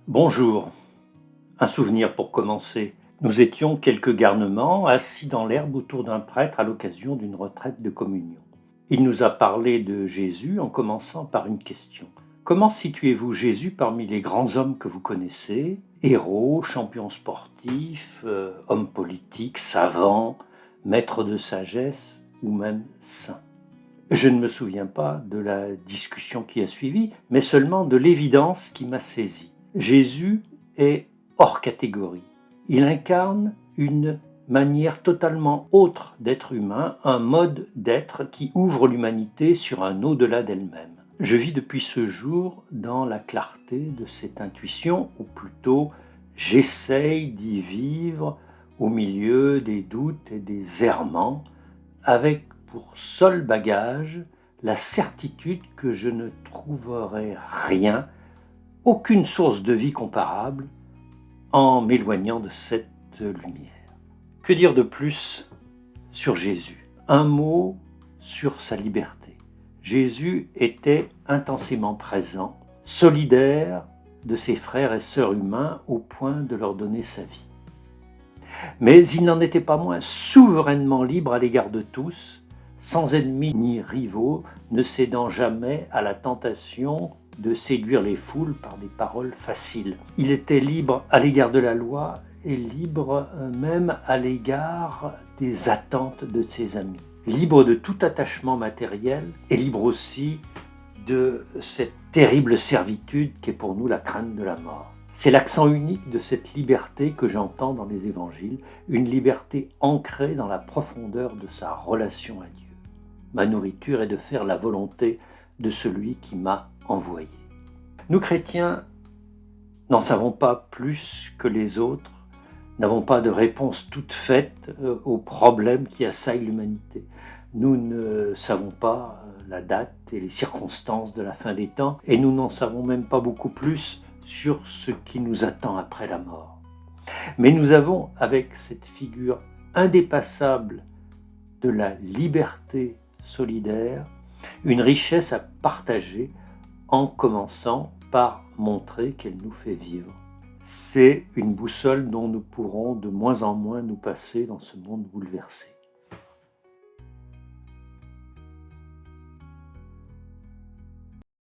Bonjour, un souvenir pour commencer. Nous étions quelques garnements assis dans l'herbe autour d'un prêtre à l'occasion d'une retraite de communion. Il nous a parlé de Jésus en commençant par une question. Comment situez-vous Jésus parmi les grands hommes que vous connaissez? Héros, champions sportifs, hommes politiques, savants, maîtres de sagesse ou même saints? Je ne me souviens pas de la discussion qui a suivi, mais seulement de l'évidence qui m'a saisi. Jésus est hors catégorie. Il incarne une manière totalement autre d'être humain, un mode d'être qui ouvre l'humanité sur un au-delà d'elle-même. Je vis depuis ce jour dans la clarté de cette intuition, ou plutôt j'essaye d'y vivre au milieu des doutes et des errements, avec pour seul bagage la certitude que je ne trouverai rien, aucune source de vie comparable, en m'éloignant de cette lumière. Que dire de plus sur Jésus? Un mot sur sa liberté. Jésus était intensément présent, solidaire de ses frères et sœurs humains au point de leur donner sa vie. Mais il n'en était pas moins souverainement libre à l'égard de tous, sans ennemis ni rivaux, ne cédant jamais à la tentation de séduire les foules par des paroles faciles. Il était libre à l'égard de la loi et libre même à l'égard des attentes de ses amis. Libre de tout attachement matériel et libre aussi de cette terrible servitude qu'est pour nous la crainte de la mort. C'est l'accent unique de cette liberté que j'entends dans les évangiles, une liberté ancrée dans la profondeur de sa relation à Dieu. Ma nourriture est de faire la volonté de celui qui m'a envoyé. Nous chrétiens n'en savons pas plus que les autres, n'avons pas de réponse toute faite aux problèmes qui assaillent l'humanité. Nous ne savons pas la date et les circonstances de la fin des temps, et nous n'en savons même pas beaucoup plus sur ce qui nous attend après la mort. Mais nous avons, avec cette figure indépassable de la liberté solidaire, une richesse à partager en commençant par montrer qu'elle nous fait vivre. C'est une boussole dont nous pourrons de moins en moins nous passer dans ce monde bouleversé.